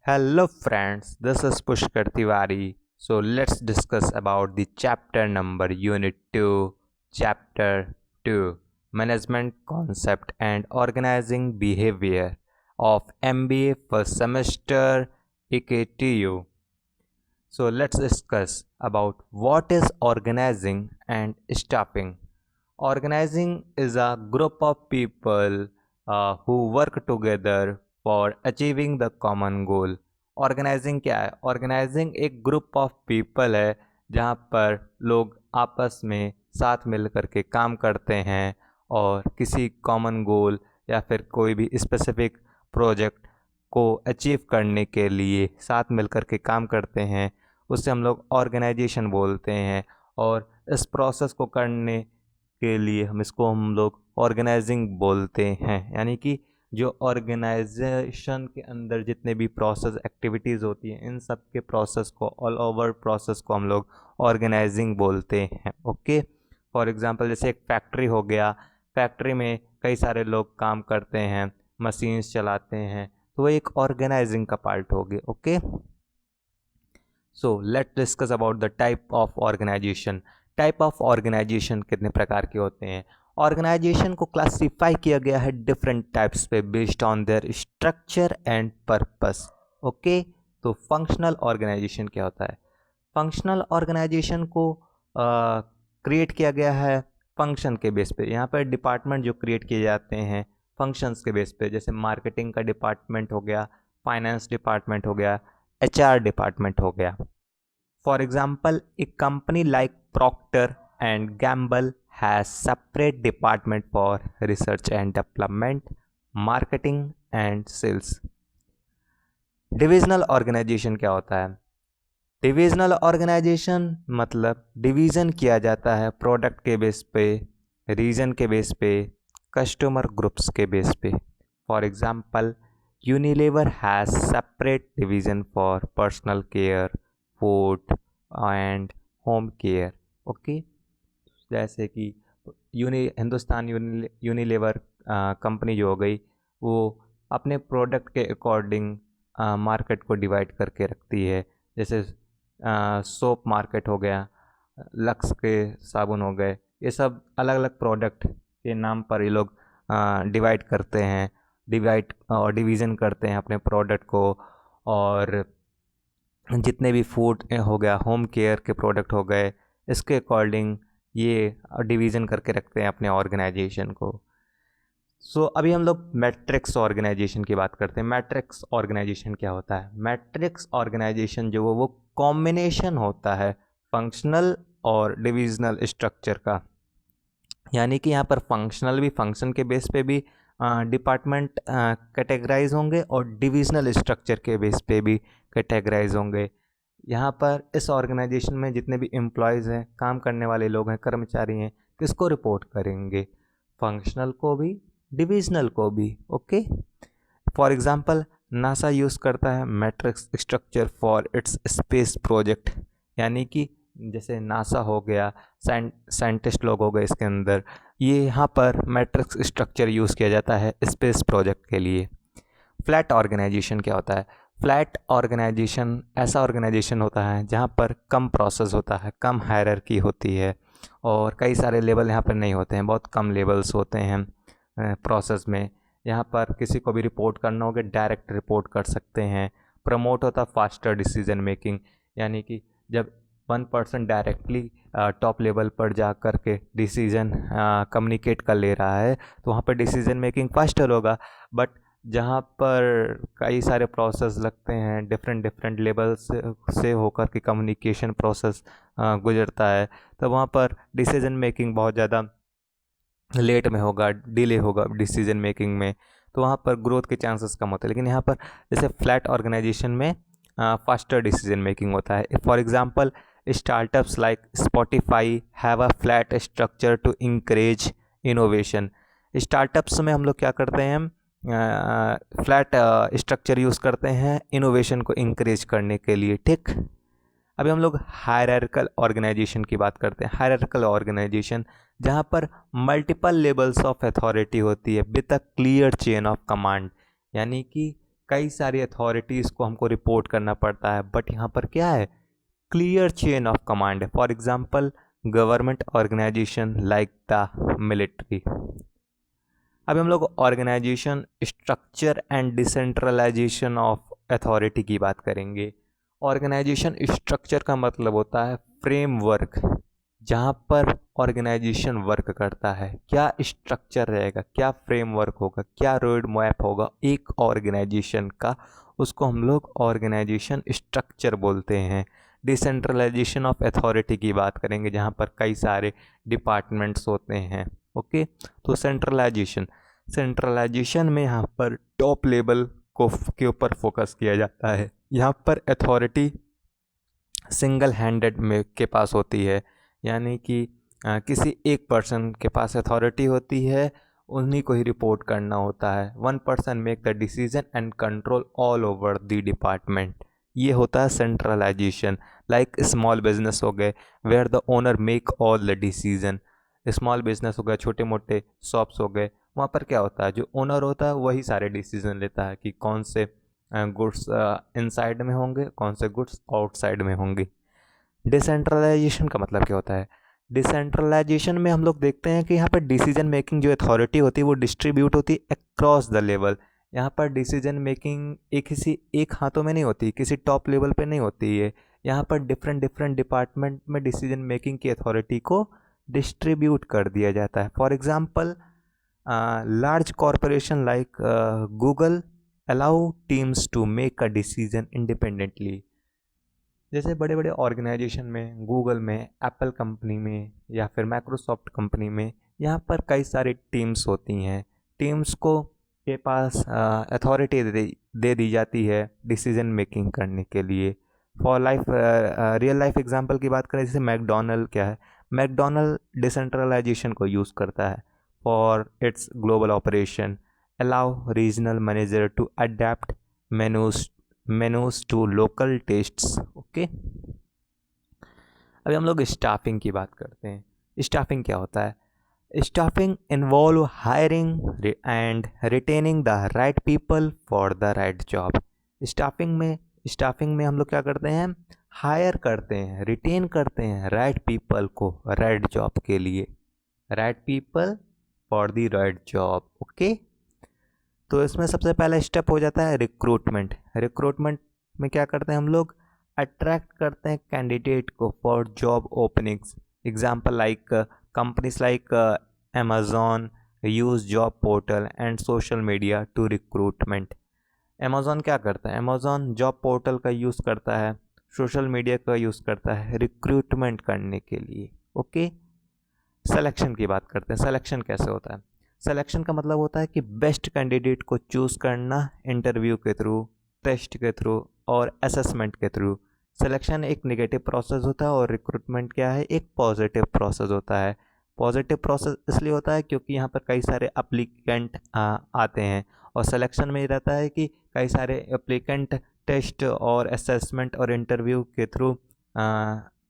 Hello friends, this is Pushkar Tiwari. So let's discuss about the chapter number Unit 2, Chapter 2, Management Concept and Organizing Behavior of MBA First Semester EKTU. So let's discuss about what is organizing and staffing. Organizing is a group of people who work together for achieving the common goal. Organising क्या है? Organising एक group of people है जहाँ पर लोग आपस में साथ मिल कर के काम करते हैं और किसी कॉमन गोल या फिर कोई भी स्पेसिफिक प्रोजेक्ट को अचीव करने के लिए साथ मिल कर के काम करते हैं, उससे हम लोग ऑर्गेनाइजेशन बोलते हैं। और इस प्रोसेस को करने के लिए हम लोग ऑर्गेनाइजिंग बोलते हैं। यानी कि जो ऑर्गेनाइजेशन के अंदर जितने भी प्रोसेस एक्टिविटीज़ होती हैं, इन सब के प्रोसेस को, ऑल ओवर प्रोसेस को हम लोग ऑर्गेनाइजिंग बोलते हैं। ओके, फॉर एग्जांपल जैसे एक फैक्ट्री हो गया, फैक्ट्री में कई सारे लोग काम करते हैं, मशीन्स चलाते हैं, तो वो एक ऑर्गेनाइजिंग का पार्ट हो गया। Okay, so let's discuss about the type of organisation. Type of organisation कितने प्रकार के होते हैं? ऑर्गेनाइजेशन को क्लासिफाई किया गया है डिफरेंट टाइप्स पे based on their structure and purpose. Okay, तो फंक्शनल ऑर्गेनाइजेशन क्या होता है? फंक्शनल ऑर्गेनाइजेशन को क्रिएट किया गया है फंक्शन के बेस पे। यहाँ पर डिपार्टमेंट जो क्रिएट किए जाते हैं फंक्शंस के बेस पे, जैसे मार्केटिंग का डिपार्टमेंट हो गया, फाइनेंस डिपार्टमेंट हो गया, HR डिपार्टमेंट हो गया। For example, a company like Procter and Gamble has separate department for research and development, marketing and sales. Divisional organisation क्या होता है? डिविजनल ऑर्गेनाइजेशन मतलब डिवीज़न किया जाता है प्रोडक्ट के बेस पे, रीजन के बेस पे, कस्टमर ग्रुप्स के बेस पे। For example, Unilever has separate division for personal care, food and home care. Okay, जैसे कि हिंदुस्तान यूनिलीवर कंपनी जो हो गई, वो अपने प्रोडक्ट के अकॉर्डिंग मार्केट को डिवाइड करके रखती है। जैसे सोप मार्केट हो गया, लक्स के साबुन हो गए, ये सब अलग अलग प्रोडक्ट के नाम पर ये लोग डिवाइड करते हैं, डिवाइड और डिवीज़न करते हैं अपने प्रोडक्ट को। और जितने भी फूड हो गया, होम केयर के प्रोडक्ट हो गए, इसके अकॉर्डिंग ये डिवीज़न करके रखते हैं अपने ऑर्गेनाइजेशन को। सो अभी हम लोग मैट्रिक्स ऑर्गेनाइजेशन की बात करते हैं। मैट्रिक्स ऑर्गेनाइजेशन क्या होता है? मैट्रिक्स ऑर्गेनाइजेशन जो वो कॉम्बिनेशन होता है फंक्शनल और डिविजनल स्ट्रक्चर का। यानी कि यहाँ पर फंक्शनल भी, फंक्शन के बेस पे भी डिपार्टमेंट कैटेगराइज होंगे और डिविजनल स्ट्रक्चर के बेस पे भी कैटेगराइज होंगे। यहाँ पर इस ऑर्गेनाइजेशन में जितने भी एम्प्लॉयज़ हैं, काम करने वाले लोग हैं, कर्मचारी हैं, किसको रिपोर्ट करेंगे? फंक्शनल को भी, डिविजनल को भी। Okay, for example, NASA use करता है matrix structure for its space project. यानी कि जैसे नासा हो गया, साइंटिस्ट लोग हो गए इसके अंदर, ये यहाँ पर मैट्रिक्स स्ट्रक्चर यूज़ किया जाता है स्पेस प्रोजेक्ट के लिए। फ्लैट ऑर्गेनाइजेशन क्या होता है? फ्लैट ऑर्गेनाइजेशन ऐसा ऑर्गेनाइजेशन होता है जहाँ पर कम प्रोसेस होता है, कम हायरार्की होती है और कई सारे लेवल यहाँ पर नहीं होते हैं, बहुत कम लेवल्स होते हैं प्रोसेस में। यहाँ पर किसी को भी रिपोर्ट करना होगा, डायरेक्ट रिपोर्ट कर सकते हैं। प्रमोट होता है फास्टर डिसीजन मेकिंग, यानी कि जब 1 पर्सन डायरेक्टली टॉप लेवल पर जा कर के डिसीजन कम्युनिकेट कर ले रहा है तो वहाँ पर डिसीजन मेकिंग फास्टर होगा। बट जहाँ पर कई सारे प्रोसेस लगते हैं, डिफरेंट डिफरेंट लेवल्स से होकर के कम्युनिकेशन प्रोसेस गुजरता है, तो वहाँ पर डिसीजन मेकिंग बहुत ज़्यादा लेट में होगा, डिले होगा डिसीजन मेकिंग में, तो वहाँ पर ग्रोथ के चांसेस कम होते हैं। लेकिन यहाँ पर जैसे फ्लैट ऑर्गेनाइजेशन में फास्टर डिसीजन मेकिंग होता है। For example, startups like Spotify have a flat structure to encourage innovation. Startups में हम लोग क्या करते हैं? फ्लैट स्ट्रक्चर यूज़ करते हैं इनोवेशन को इंकरेज करने के लिए। ठीक, अभी हम लोग हायरार्कल ऑर्गेनाइजेशन की बात करते हैं। हायरार्कल ऑर्गेनाइजेशन जहाँ पर मल्टीपल लेवल्स ऑफ अथॉरिटी होती है with a clear chain of command. यानी कि कई सारी अथॉरिटीज़ को हमको रिपोर्ट करना पड़ता है, बट यहाँ पर क्या है, क्लियर चेन ऑफ कमांड है। For example government organisation like the military. अभी हम लोग organisation structure and decentralisation of authority की बात करेंगे। ऑर्गेनाइजेशन स्ट्रक्चर का मतलब होता है फ्रेमवर्क, जहाँ पर ऑर्गेनाइजेशन वर्क करता है। क्या स्ट्रक्चर रहेगा, क्या फ्रेमवर्क होगा, क्या रोड मैप होगा एक ऑर्गेनाइजेशन का, उसको हम लोग ऑर्गेनाइजेशन स्ट्रक्चर बोलते हैं। डिसेंट्रलाइजेशन ऑफ अथॉरिटी की बात करेंगे, जहाँ पर कई सारे डिपार्टमेंट्स होते हैं। ओके, तो सेंट्रलाइजेशन में यहाँ पर टॉप लेवल के ऊपर फोकस किया जाता है। यहाँ पर अथॉरिटी सिंगल हैंडेड में के पास होती है, यानी कि किसी एक पर्सन के पास अथॉरिटी होती है, उन्हीं को ही रिपोर्ट करना होता है। One person make the decision and control all over the department. ये होता है सेंट्रलाइजेशन। लाइक स्मॉल बिजनेस हो गए, where the owner make all the decision. Small business हो गया, छोटे मोटे शॉप्स हो गए, वहाँ पर क्या होता है, जो ओनर होता है वही सारे डिसीजन लेता है कि कौन से गुड्स इनसाइड में होंगे, कौन से गुड्स आउटसाइड में होंगे। डिसेंट्रलाइजेशन का मतलब क्या होता है, डिसेंट्रलाइजेशन में हम लोग देखते हैं कि यहाँ पर डिसीजन मेकिंग जो अथॉरिटी होती है वो डिस्ट्रीब्यूट होती है अक्रॉस द लेवल। यहाँ पर डिसीजन मेकिंग एक हाथों में नहीं होती, किसी टॉप लेवल पे नहीं होती है। यहाँ पर डिफरेंट डिपार्टमेंट में डिसीजन मेकिंग की अथॉरिटी को डिस्ट्रीब्यूट कर दिया जाता है। For example large corporation like Google allow teams to make a decision independently. जैसे बड़े बड़े ऑर्गेनाइजेशन में, गूगल में, एप्पल कंपनी में या फिर माइक्रोसॉफ्ट कंपनी में, यहाँ पर कई सारी टीम्स होती हैं। टीम्स को के पास अथॉरिटी दे दी जाती है डिसीजन मेकिंग करने के लिए। For life real life example की बात करें, जैसे मैकडोनल्ड क्या है, मैकडोनल्ड डिसेंट्रलाइजेशन को यूज़ करता है for its global operation, allow regional manager to adapt menus to local tastes. Okay, अभी हम लोग स्टाफिंग की बात करते हैं। स्टाफिंग क्या होता है, staffing involve hiring and retaining the right people for the right job. Staffing में हम लोग क्या करते हैं, हायर करते हैं, रिटेन करते हैं राइट पीपल को राइट जॉब के लिए, right people for the right job. Okay, तो इसमें सबसे पहला स्टेप हो जाता है रिक्रूटमेंट। रिक्रूटमेंट में क्या करते हैं हम लोग, अट्रैक्ट करते हैं कैंडिडेट को for job openings. Example like companies like Amazon use job portal and social media to recruitment. Amazon क्या करता है, अमेजॉन जॉब पोर्टल का यूज़ करता है, सोशल मीडिया का यूज़ करता है रिक्रूटमेंट करने के लिए। ओके, सिलेक्शन की बात करते हैं। सिलेक्शन कैसे होता है, सिलेक्शन का मतलब होता है कि बेस्ट कैंडिडेट को चूज़ करना इंटरव्यू के थ्रू, टेस्ट के थ्रू और असेसमेंट के थ्रू। सिलेक्शन एक नेगेटिव प्रोसेस होता है और रिक्रूटमेंट क्या है, एक पॉजिटिव प्रोसेस होता है। पॉजिटिव प्रोसेस इसलिए होता है क्योंकि यहाँ पर कई सारे एप्लीकेंट आते हैं, और सिलेक्शन में ये रहता है कि कई सारे एप्लीकेंट टेस्ट और असेसमेंट और इंटरव्यू के थ्रू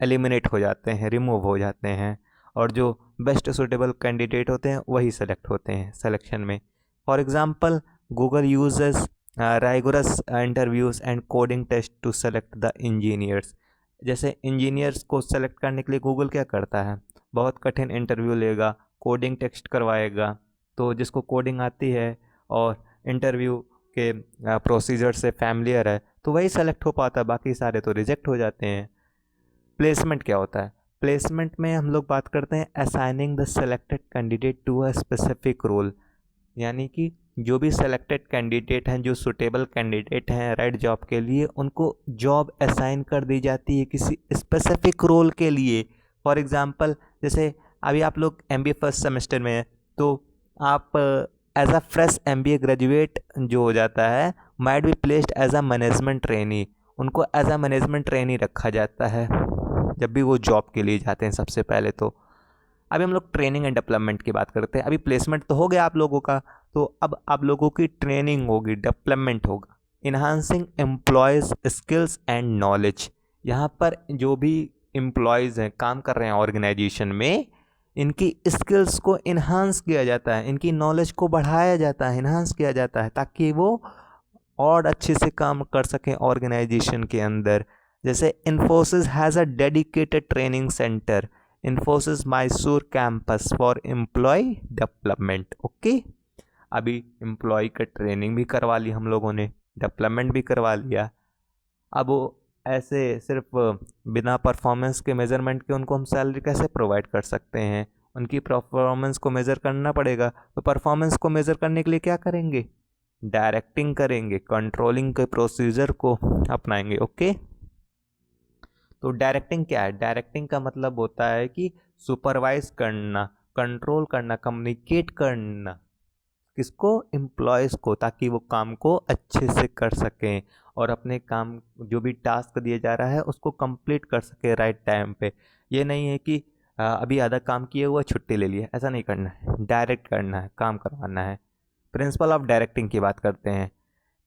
एलिमिनेट हो जाते हैं, रिमूव हो जाते हैं, और जो बेस्ट सूटेबल कैंडिडेट होते हैं वही सेलेक्ट होते हैं सिलेक्शन में। For example Google uses rigorous interviews and coding test to select the engineers. जैसे इंजीनियर्स को सेलेक्ट करने के लिए गूगल क्या करता है, बहुत कठिन इंटरव्यू लेगा, कोडिंग टेस्ट करवाएगा, तो जिसको कोडिंग आती है और इंटरव्यू के प्रोसीजर से फैमिलियर है तो वही सेलेक्ट हो पाता है, बाकी सारे तो रिजेक्ट हो जाते हैं। प्लेसमेंट क्या होता है, प्लेसमेंट में हम लोग बात करते हैं assigning the selected candidate to a specific role, यानी कि जो भी सेलेक्टेड कैंडिडेट हैं, जो सुटेबल कैंडिडेट हैं राइट जॉब के लिए, उनको जॉब असाइन कर दी जाती है किसी स्पेसिफिक रोल के लिए। फॉर एग्जांपल जैसे अभी आप लोग MBA फर्स्ट सेमेस्टर में हैं, तो आप as a fresh MBA graduate जो हो जाता है might be placed as a management trainee, उनको एज अ मैनेजमेंट ट्रेनी रखा जाता है जब भी वो जॉब के लिए जाते हैं सबसे पहले। तो अभी हम लोग ट्रेनिंग एंड डेवलपमेंट की बात करते हैं। अभी प्लेसमेंट तो हो गया आप लोगों का, तो अब आप लोगों की ट्रेनिंग होगी, डेवलपमेंट होगा, enhancing employees skills and knowledge. यहाँ पर जो भी एम्प्लॉयज़ हैं, काम कर रहे हैं ऑर्गेनाइजेशन में, इनकी स्किल्स को इन्हांस किया जाता है, इनकी नॉलेज को बढ़ाया जाता है, इन्हांस किया जाता है, ताकि वो और अच्छे से काम कर सकें ऑर्गेनाइजेशन के अंदर। जैसे Infosys has a dedicated training centre, Infosys Mysore campus for employ development. Okay, अभी एम्प्लॉय का ट्रेनिंग भी करवा ली हम लोगों ने, डेवलपमेंट भी करवा लिया। अब वो ऐसे सिर्फ बिना परफॉर्मेंस के मेज़रमेंट के उनको हम सैलरी कैसे प्रोवाइड कर सकते हैं? उनकी परफॉर्मेंस को मेज़र करना पड़ेगा। तो परफॉर्मेंस को मेज़र करने के लिए क्या करेंगे? डायरेक्टिंग करेंगे, कंट्रोलिंग के प्रोसीजर को अपनाएंगे। ओके, तो डायरेक्टिंग क्या है? डायरेक्टिंग का मतलब होता है कि सुपरवाइज करना, कंट्रोल करना, कम्युनिकेट करना। किसको? एम्प्लॉयज़ को, ताकि वो काम को अच्छे से कर सकें और अपने काम जो भी टास्क दिया जा रहा है उसको कंप्लीट कर सके राइट टाइम पे। ये नहीं है कि अभी आधा काम किए हुआ छुट्टी ले लिया, ऐसा नहीं करना है। डायरेक्ट करना है, काम करवाना है। प्रिंसिपल ऑफ डायरेक्टिंग की बात करते हैं।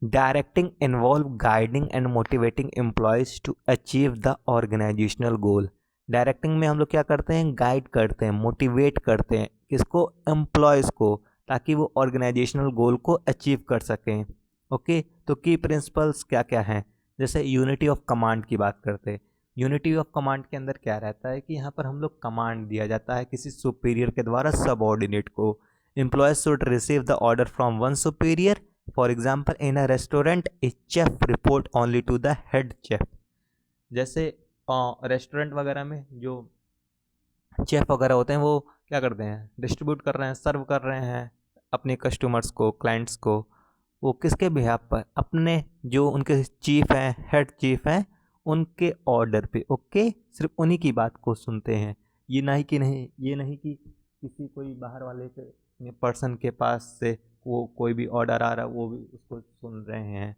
Directing involve guiding and motivating employees to achieve the organisational goal. Directing में हम लोग क्या करते हैं? गाइड करते हैं, मोटिवेट करते हैं। किसको? एम्प्लॉयज़ को, ताकि वो ऑर्गेनाइजेशनल गोल को अचीव कर सकें। ओके, तो की प्रिंसिपल्स क्या क्या हैं? जैसे यूनिटी ऑफ कमांड की बात करते हैं। यूनिटी ऑफ कमांड के अंदर क्या रहता है कि यहाँ पर हम लोग कमांड दिया जाता है किसी सुपीरियर के द्वारा सबऑर्डिनेट को। Employees should receive the order from one superior. For example, in a restaurant a chef report only to the head chef. जैसे रेस्टोरेंट वगैरह में जो शेफ वगैरह होते हैं वो क्या करते हैं? डिस्ट्रीब्यूट कर रहे हैं, सर्व कर रहे हैं अपने कस्टमर्स को, क्लाइंट्स को। वो किसके बिहाफ पर? अपने जो उनके चीफ हैं, हेड चीफ हैं, उनके ऑर्डर पे। ओके, सिर्फ उन्हीं की बात को सुनते हैं। ये नहीं कि किसी कोई बाहर वाले के पर्सन के पास से वो कोई भी ऑर्डर आ रहा है वो भी उसको सुन रहे हैं,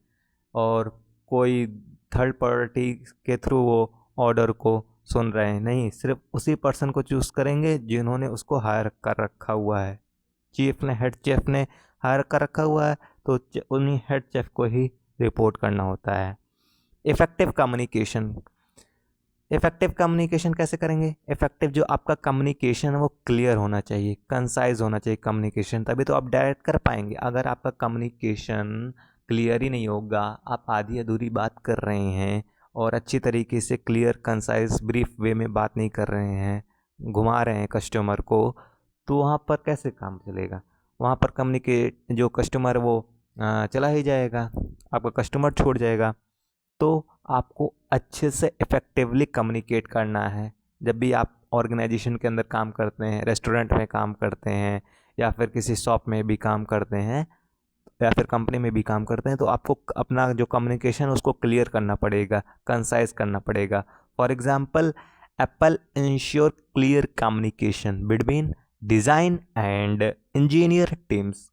और कोई थर्ड पार्टी के थ्रू वो ऑर्डर को सुन रहे हैं। नहीं, सिर्फ उसी पर्सन को चूज़ करेंगे जिन्होंने उसको हायर कर रखा हुआ है। चीफ ने, हेड चीफ ने हायर कर रखा हुआ है, तो उन्हीं हेड चीफ को ही रिपोर्ट करना होता है। Effective communication. इफ़ेक्टिव कम्युनिकेशन कैसे करेंगे? इफ़ेक्टिव जो आपका कम्युनिकेशन है वो क्लियर होना चाहिए, कंसाइज होना चाहिए कम्युनिकेशन, तभी तो आप डायरेक्ट कर पाएंगे। अगर आपका कम्युनिकेशन क्लियर ही नहीं होगा, आप आधी अधूरी बात कर रहे हैं और अच्छी तरीके से क्लियर, कंसाइज, ब्रीफ वे में बात नहीं कर रहे हैं, घुमा रहे हैं कस्टमर को, तो वहाँ पर कैसे काम चलेगा? वहाँ पर कम्युनिकेट जो कस्टमर वो चला ही जाएगा, आपका कस्टमर छोड़ जाएगा। तो आपको अच्छे से इफ़ेक्टिवली कम्युनिकेट करना है। जब भी आप ऑर्गेनाइजेशन के अंदर काम करते हैं, रेस्टोरेंट में काम करते हैं, या फिर किसी शॉप में भी काम करते हैं, या फिर कंपनी में भी काम करते हैं, तो आपको अपना जो कम्युनिकेशन उसको क्लियर करना पड़ेगा, कंसाइज करना पड़ेगा। For example, Apple ensure clear communication between design and engineer teams.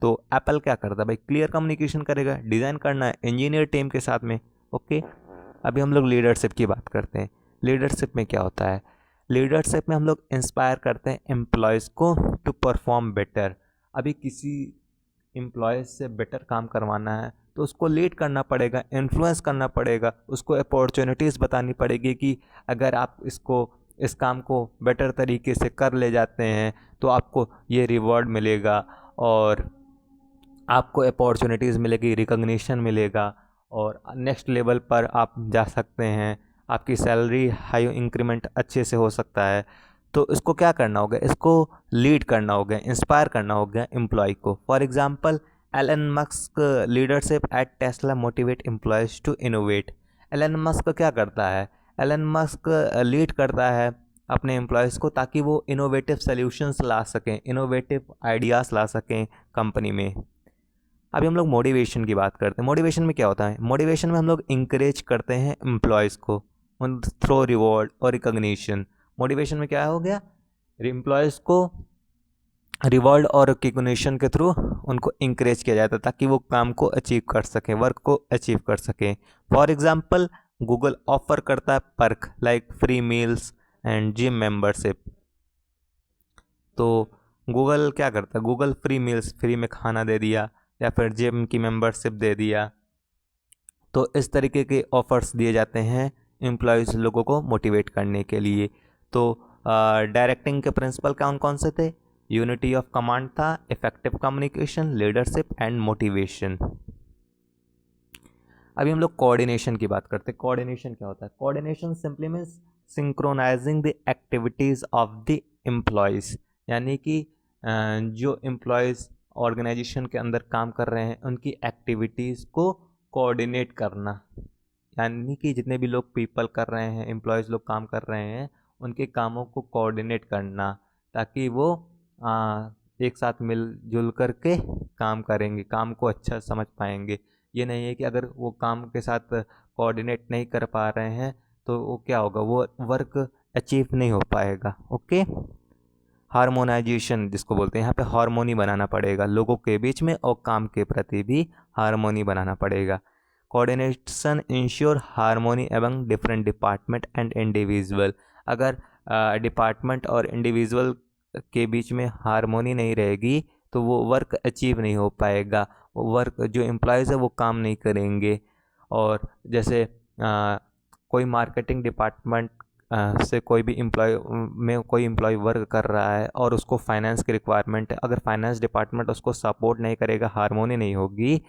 तो एप्पल क्या करता है भाई? क्लियर कम्युनिकेशन करेगा, डिज़ाइन करना है इंजीनियर टीम के साथ में। ओके, अभी हम लोग लीडरशिप की बात करते हैं। लीडरशिप में क्या होता है? लीडरशिप में हम लोग इंस्पायर करते हैं एम्प्लॉयज़ को टू परफॉर्म बेटर। अभी किसी एम्प्लॉयज़ से बेटर काम करवाना है तो उसको लीड करना पड़ेगा, इन्फ्लुएंस करना पड़ेगा, उसको अपॉर्चुनिटीज़ बतानी पड़ेगी कि अगर आप इस काम को बेटर तरीके से कर ले जाते हैं तो आपको ये रिवॉर्ड मिलेगा, और आपको अपॉर्चुनिटीज़ मिलेगी, रिकॉग्निशन मिलेगा, और नेक्स्ट लेवल पर आप जा सकते हैं, आपकी सैलरी हाई इंक्रीमेंट अच्छे से हो सकता है। तो इसको क्या करना होगा? इसको लीड करना होगा, इंस्पायर करना होगा एम्प्लॉय को। For example, Elon Musk leadership at Tesla motivate employees to innovate. Elon Musk क्या करता है? एलन मस्क लीड करता है अपने एम्प्लॉयज़ को ताकि वो इनोवेटिव सॉल्यूशंस ला सकें, इनोवेटिव आइडियाज़ ला सकें कंपनी में। अभी हम लोग मोटिवेशन की बात करते हैं। मोटिवेशन में क्या होता है? मोटिवेशन में हम लोग इंकरेज करते हैं एम्प्लॉयज़ को उन थ्रो रिवॉर्ड और रिकॉग्निशन। मोटिवेशन में क्या हो गया? एम्प्लॉयज़ को रिवॉर्ड और रिकॉग्निशन के थ्रू उनको इंकरेज किया जाता है ताकि वो काम को अचीव कर सकें, वर्क को अचीव कर सकें। फॉर एग्जांपल, गूगल ऑफर करता है perk like free meals and gym membership. तो गूगल क्या करता है? गूगल फ्री मील्स, फ्री में खाना दे दिया, या फिर जिम की मेंबरशिप दे दिया। तो इस तरीके के ऑफर्स दिए जाते हैं एम्प्लॉयज़ लोगों को मोटिवेट करने के लिए। तो डायरेक्टिंग के प्रिंसिपल कौन कौन से थे? यूनिटी ऑफ कमांड था, effective communication, leadership and motivation. अभी हम लोग कोऑर्डिनेशन की बात करते हैं। कोऑर्डिनेशन क्या होता है? Coordination simply means synchronising the activities of the employees, यानी कि जो एम्प्लॉयज़ ऑर्गेनाइजेशन के अंदर काम कर रहे हैं उनकी एक्टिविटीज़ को कोऑर्डिनेट करना, यानी कि जितने भी लोग पीपल कर रहे हैं, एम्प्लॉयज़ लोग काम कर रहे हैं, उनके कामों को कोऑर्डिनेट करना, ताकि वो एक साथ मिलजुल करके काम करेंगे, काम को अच्छा समझ पाएंगे। ये नहीं है कि अगर वो काम के साथ कोऑर्डिनेट नहीं कर पा रहे हैं तो वो क्या होगा, वो वर्क अचीव नहीं हो पाएगा। ओके, हार्मोनाइजेशन जिसको बोलते हैं, यहाँ पे हार्मोनी बनाना पड़ेगा लोगों के बीच में, और काम के प्रति भी हार्मोनी बनाना पड़ेगा। कोऑर्डिनेशन इंश्योर हार्मोनी एवं डिफरेंट डिपार्टमेंट एंड इंडिविजुअल। अगर डिपार्टमेंट और इंडिविजुअल के बीच में हार्मोनी नहीं रहेगी तो वो वर्क अचीव नहीं हो पाएगा, वर्क जो एम्प्लॉयज़ है वो काम नहीं करेंगे। और जैसे कोई मार्केटिंग डिपार्टमेंट से कोई भी कोई एम्प्लॉय वर्क कर रहा है और उसको फाइनेंस की रिक्वायरमेंट है, अगर फाइनेंस डिपार्टमेंट उसको सपोर्ट नहीं करेगा, हार्मोनी नहीं होगी,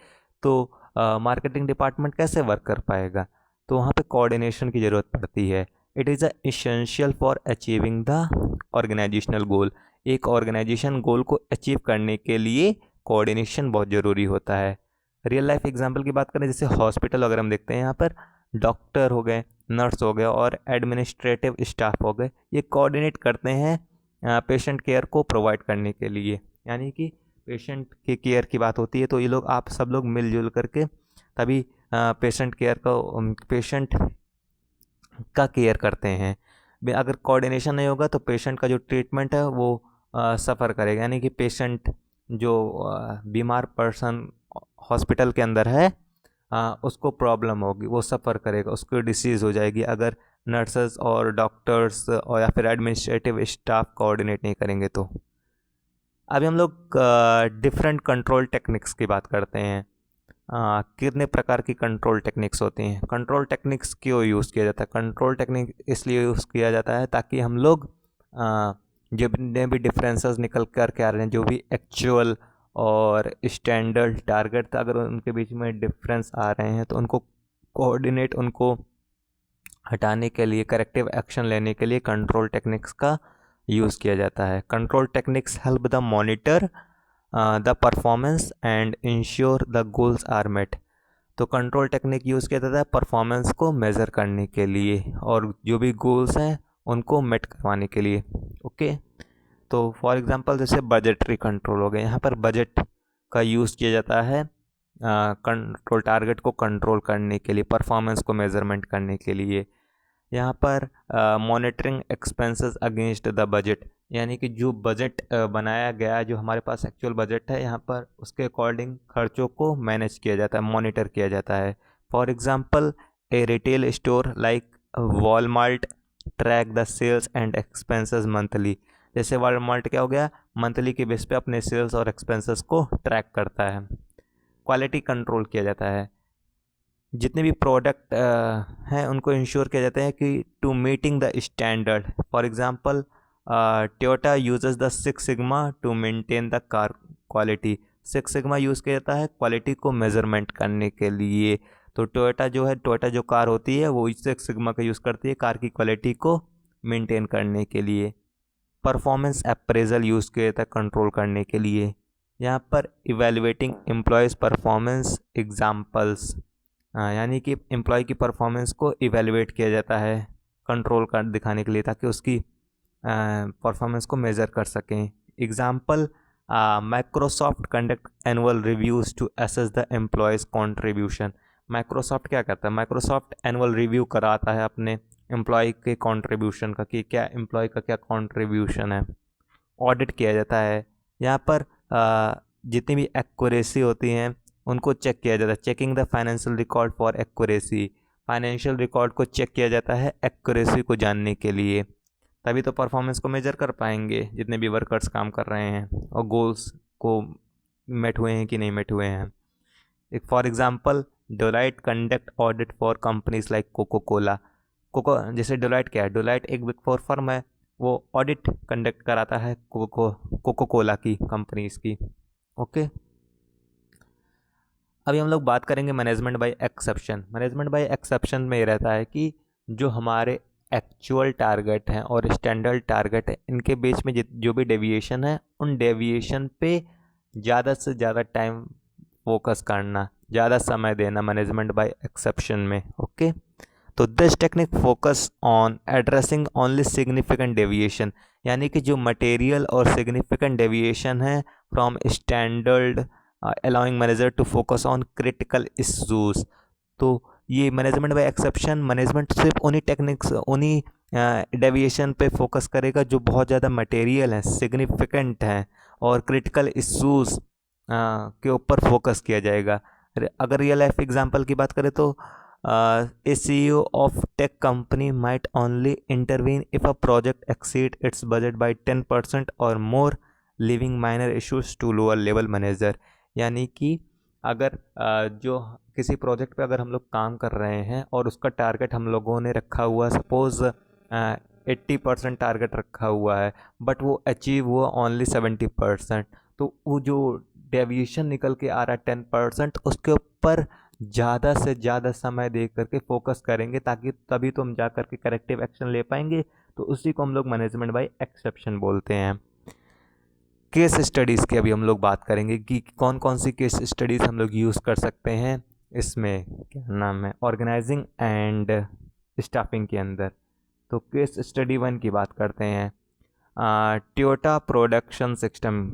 तो मार्केटिंग डिपार्टमेंट कैसे वर्क कर पाएगा? तो वहाँ पे कोऑर्डिनेशन की ज़रूरत पड़ती है। It is essential for achieving the organisational goal. एक ऑर्गेनाइजेशन गोल को अचीव करने के लिए कोऑर्डिनेशन बहुत ज़रूरी होता है। रियल लाइफ एग्जांपल की बात करें, जैसे हॉस्पिटल अगर हम देखते हैं, यहाँ पर डॉक्टर हो गए, नर्स हो गए और एडमिनिस्ट्रेटिव स्टाफ हो गए, ये कोऑर्डिनेट करते हैं पेशेंट केयर को प्रोवाइड करने के लिए। यानी कि पेशेंट के केयर की बात होती है तो ये लोग, आप सब लोग मिलजुल करके तभी पेशेंट का केयर करते हैं। अगर कोऑर्डिनेशन नहीं होगा तो पेशेंट का जो ट्रीटमेंट है वो सफ़र करेगा, यानी कि पेशेंट जो बीमार पर्सन हॉस्पिटल के अंदर है उसको प्रॉब्लम होगी, वो सफ़र करेगा, उसको डिसीज़ हो जाएगी अगर नर्सेस और डॉक्टर्स और या फिर एडमिनिस्ट्रेटिव स्टाफ कोऑर्डिनेट नहीं करेंगे तो। अभी हम लोग डिफरेंट कंट्रोल टेक्निक्स की बात करते हैं। कितने प्रकार की कंट्रोल टेक्निक्स होती हैं? कंट्रोल टेक्निक्स क्यों यूज़ किया जाता है? कंट्रोल टेक्निक इसलिए यूज़ किया जाता है ताकि हम लोग जितने भी डिफरेंसेस निकल कर के आ रहे हैं, जो भी एक्चुअल और स्टैंडर्ड टारगेट था, अगर उनके बीच में डिफरेंस आ रहे हैं तो उनको कोऑर्डिनेट, उनको हटाने के लिए, करेक्टिव एक्शन लेने के लिए कंट्रोल टेक्निक्स का यूज़ किया जाता है। Control techniques help the monitor the performance and ensure the goals are met. तो कंट्रोल टेक्निक यूज़ किया जाता है परफॉर्मेंस को मेज़र करने के लिए और जो भी गोल्स हैं उनको मेट करवाने के लिए। ओके, तो फॉर एग्जांपल जैसे बजटरी कंट्रोल हो गए, यहाँ पर बजट का यूज़ किया जाता है कंट्रोल टारगेट को कंट्रोल करने के लिए, परफॉर्मेंस को मेज़रमेंट करने के लिए। यहाँ पर monitoring expenses against the budget, यानी कि जो बजट बनाया गया, जो हमारे पास एक्चुअल बजट है, यहाँ पर उसके अकॉर्डिंग खर्चों को मैनेज किया जाता है, मॉनिटर किया जाता है। For example a retail store like Walmart track the sales and expenses monthly. जैसे वॉलमार्ट क्या हो गया, मंथली के बेस पे अपने सेल्स और एक्सपेंसेस को ट्रैक करता है। क्वालिटी कंट्रोल किया जाता है, जितने भी प्रोडक्ट हैं उनको इंश्योर किया जाता है कि to meeting the standard. For example Toyota uses the six sigma to maintain the car quality. Six sigma use किया जाता है क्वालिटी को मेज़रमेंट करने के लिए। तो टोयोटा जो कार होती है वो सिक्स सिग्मा का यूज़ करती है कार की क्वालिटी को मेंटेन करने के लिए। परफॉर्मेंस अप्रेजल यूज़ किया जाता है कंट्रोल करने के लिए। यहाँ पर इवेलुएटिंग एम्प्लॉयज़ परफॉर्मेंस एग्जाम्पल्स, यानी कि एम्प्लॉय की परफॉर्मेंस को इवेलुएट किया जाता है कंट्रोल कर दिखाने के लिए, ताकि उसकी परफॉर्मेंस को मेज़र कर सकें। Example, Microsoft conduct annual reviews to assess the employees contribution. Microsoft क्या करता है? माइक्रोसॉफ्ट एनुअल रिव्यू कराता है अपने एम्प्लॉय के कंट्रीब्यूशन का, कि क्या एम्प्लॉय का क्या कंट्रीब्यूशन है, ऑडिट किया जाता है। यहाँ पर जितनी भी एक्यूरेसी होती हैं उनको चेक किया जाता है, checking the financial record for accuracy. Financial record को चेक किया जाता है एक्यूरेसी को जानने के लिए, तभी तो परफॉर्मेंस को मेजर कर पाएंगे जितने भी वर्कर्स काम कर रहे हैं, और गोल्स को मेट हुए हैं कि नहीं मेट हुए हैं। एक for example, Deloitte conduct audit for companies like Coca Cola. जैसे डेलोइट क्या है, डेलोइट एक बिग फोर फर्म है, वो ऑडिट कंडक्ट कराता है कोको कोला की कंपनीज की। ओके, अभी हम लोग बात करेंगे management by exception. Management by exception में ये रहता है कि जो हमारे एक्चुअल टारगेट हैं और स्टैंडर्ड टारगेट है, इनके बीच में जो भी डेविएशन है, उन डेविएशन पे ज़्यादा से ज़्यादा टाइम फोकस करना, ज़्यादा समय देना मैनेजमेंट बाय एक्सेप्शन में। Okay, so this technique focus on addressing only significant deviation, यानी कि जो मटेरियल और सिग्निफिकेंट डेविएशन है from standard, allowing manager to focus on critical issues. तो ये मैनेजमेंट बाय एक्सेप्शन, मैनेजमेंट सिर्फ उन्हीं टेक्निक्स, उन्हीं डेविएशन पे फोकस करेगा जो बहुत ज़्यादा मटेरियल हैं, सिग्निफिकेंट हैं और क्रिटिकल इश्यूज के ऊपर फोकस किया जाएगा। अगर रियल लाइफ एग्जांपल की बात करें तो a CEO of tech company might only intervene if a project exceed its budget by 10% or more, leaving minor issues to lower level manager। यानी कि अगर जो किसी प्रोजेक्ट पे अगर हम लोग काम कर रहे हैं और उसका टारगेट हम लोगों ने रखा हुआ, सपोज 80% टारगेट रखा हुआ है, बट वो अचीव हुआ ओनली 70%, तो वो जो डेविएशन निकल के आ रहा है 10%, उसके ऊपर ज़्यादा से ज़्यादा समय दे करके फोकस करेंगे, ताकि तभी तो हम जा करके करेक्टिव एक्शन ले पाएंगे। तो उसी को हम लोग मैनेजमेंट बाय एक्सेप्शन बोलते हैं। केस स्टडीज़ की अभी हम लोग बात करेंगे कि कौन कौन सी केस स्टडीज़ हम लोग यूज़ कर सकते हैं इसमें, क्या नाम है, ऑर्गेनाइजिंग एंड स्टाफिंग के अंदर। तो केस स्टडी 1 की बात करते हैं। टोयोटा प्रोडक्शन सिस्टम,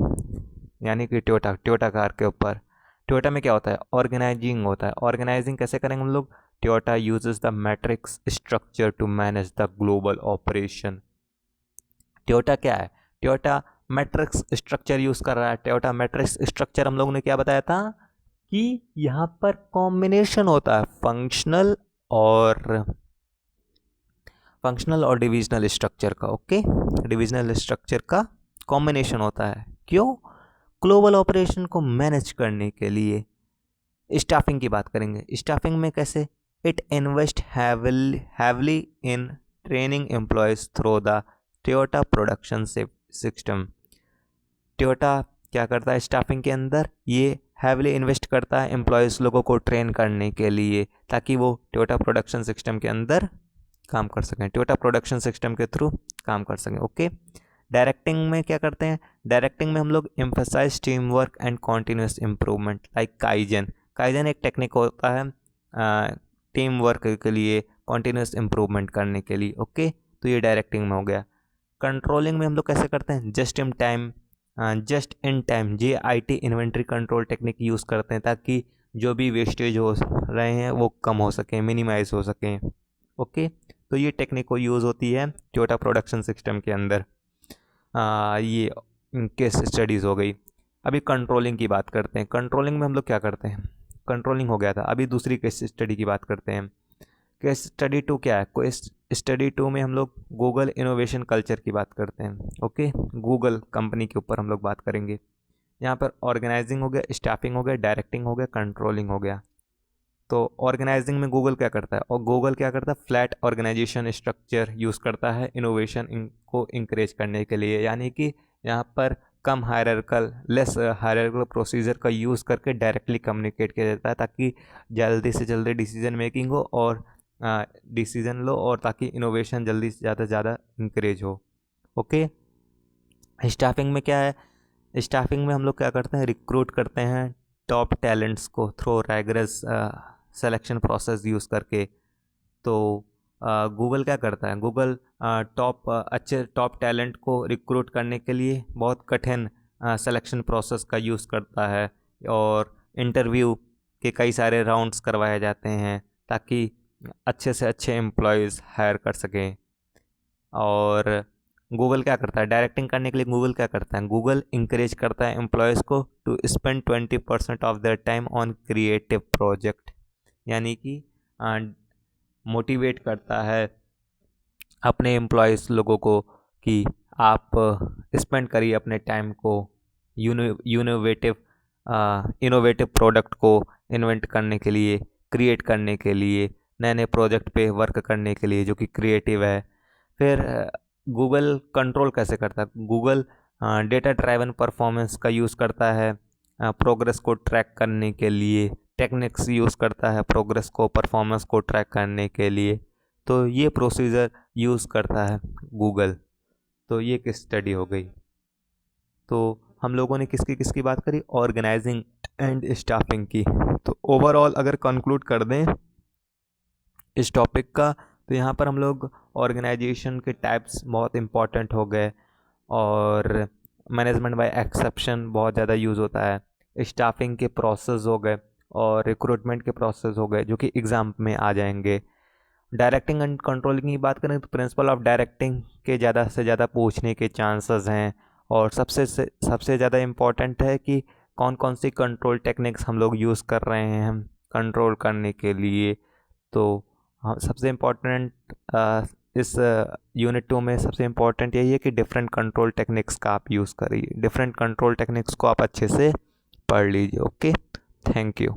यानी कि टोयोटा कार के ऊपर। टोयोटा में क्या होता है, ऑर्गेनाइजिंग होता है। ऑर्गेनाइजिंग कैसे करेंगे हम लोग, Toyota uses the matrix structure to manage the global operation. Toyota क्या है, टोयोटा मैट्रिक्स स्ट्रक्चर यूज़ कर रहा है। टोयोटा मैट्रिक्स स्ट्रक्चर हम लोगों ने क्या बताया था कि यहाँ पर कॉम्बिनेशन होता है फंक्शनल और डिविजनल स्ट्रक्चर का। ओके, डिविजनल स्ट्रक्चर का कॉम्बिनेशन होता है। क्यों, ग्लोबल ऑपरेशन को मैनेज करने के लिए। स्टाफिंग की बात करेंगे। स्टाफिंग में कैसे, it invest heavily in training employees through the Toyota production system. Toyota क्या करता है स्टाफिंग के अंदर, ये हैवली इन्वेस्ट करता है एम्प्लॉयज़ लोगों को ट्रेन करने के लिए, ताकि वो टोयोटा प्रोडक्शन सिस्टम के अंदर काम कर सकें, टोयोटा प्रोडक्शन सिस्टम के थ्रू काम कर सकें। ओके, डायरेक्टिंग में क्या करते हैं, डायरेक्टिंग में हम लोग emphasise team work and continuous improvement, like kaizen. Kaizen एक टेक्निक होता है टीम वर्क के लिए, कॉन्टीन्यूस इम्प्रूवमेंट करने के लिए। ओके, तो ये डायरेक्टिंग में हो गया। कंट्रोलिंग में हम लोग कैसे करते हैं, just in time JIT inventory control technique use करते हैं, ताकि जो भी वेस्टेज हो रहे हैं वो कम हो सकें, मिनिमाइज हो सकें। ओके, तो ये टेक्निक को यूज़ होती है टोयोटा प्रोडक्शन सिस्टम के अंदर। ये केस स्टडीज़ हो गई। अभी कंट्रोलिंग की बात करते हैं। कंट्रोलिंग में हम लोग क्या करते हैं, कंट्रोलिंग हो गया था, अभी दूसरी केस स्टडी की बात करते हैं। केस स्टडी 2 क्या है, केस स्टडी 2 में हम लोग गूगल इनोवेशन कल्चर की बात करते हैं। ओके, गूगल कंपनी के ऊपर हम लोग बात करेंगे। यहाँ पर ऑर्गेनाइजिंग हो गया, स्टाफिंग हो गया, डायरेक्टिंग हो गया, कंट्रोलिंग हो गया। तो ऑर्गेनाइजिंग में गूगल क्या करता है, और गूगल क्या करता है, फ्लैट ऑर्गेनाइजेशन स्ट्रक्चर यूज़ करता है इनोवेशन को इंकरेज करने के लिए, यानी कि यहाँ पर कम लेस हायरार्किकल प्रोसीजर का यूज़ करके डायरेक्टली कम्युनिकेट किया जाता है, ताकि जल्दी से जल्दी डिसीजन मेकिंग हो और डिसीजन लो, और ताकि इनोवेशन जल्दी से ज़्यादा इंकरेज हो। ओके, स्टाफिंग में क्या है, स्टाफिंग में हम लोग क्या करते हैं, रिक्रूट करते हैं टॉप टैलेंट्स को थ्रू रैगरस सिलेक्शन प्रोसेस यूज़ करके। तो गूगल क्या करता है, गूगल अच्छे टॉप टैलेंट को रिक्रूट करने के लिए बहुत कठिन सिलेक्शन प्रोसेस का यूज़ करता है, और इंटरव्यू के कई सारे राउंड्स करवाए जाते हैं, ताकि अच्छे से अच्छे एम्प्लॉयज़ हायर कर सकें। और गूगल क्या करता है, डायरेक्टिंग करने के लिए गूगल क्या करता है, गूगल इंकरेज करता है एम्प्लॉयज़ को to spend 20% of their time on creative project, यानी कि मोटिवेट करता है अपने एम्प्लॉयज़ लोगों को कि आप स्पेंड करिए अपने टाइम को इनोवेटिव प्रोडक्ट को इन्वेंट करने के लिए, क्रिएट करने के लिए, नए नए प्रोजेक्ट पे वर्क करने के लिए जो कि क्रिएटिव है। फिर गूगल कंट्रोल कैसे करता है, गूगल डेटा ड्राइवन परफॉर्मेंस का यूज़ करता है प्रोग्रेस को ट्रैक करने के लिए, टेक्निक्स यूज़ करता है प्रोग्रेस को, परफॉर्मेंस को ट्रैक करने के लिए, तो ये प्रोसीजर यूज़ करता है गूगल। तो ये एक स्टडी हो गई। तो हम लोगों ने किसकी किसकी बात करी, ऑर्गेनाइजिंग एंड स्टाफिंग की। तो ओवरऑल अगर कंक्लूड कर दें इस टॉपिक का, तो यहाँ पर हम लोग ऑर्गेनाइजेशन के टाइप्स बहुत इंपॉर्टेंट हो गए, और मैनेजमेंट बाय एक्सेप्शन बहुत ज़्यादा यूज़ होता है, स्टाफिंग के प्रोसेस हो गए, और रिक्रूटमेंट के प्रोसेस हो गए जो कि एग्ज़ाम में आ जाएंगे। डायरेक्टिंग एंड कंट्रोलिंग की बात करें तो प्रिंसिपल ऑफ डायरेक्टिंग के ज़्यादा से ज़्यादा पूछने के चांसेस हैं, और सबसे ज़्यादा इम्पॉर्टेंट है कि कौन कौन सी कंट्रोल टेक्निक्स हम लोग यूज़ कर रहे हैं हम कंट्रोल करने के लिए। तो हाँ, सबसे इम्पॉर्टेंट इस यूनिट 2 में सबसे इम्पॉर्टेंट यही है कि डिफरेंट कंट्रोल टेक्निक्स का आप यूज़ करिए, डिफरेंट कंट्रोल टेक्निक्स को आप अच्छे से पढ़ लीजिए। Okay, thank you.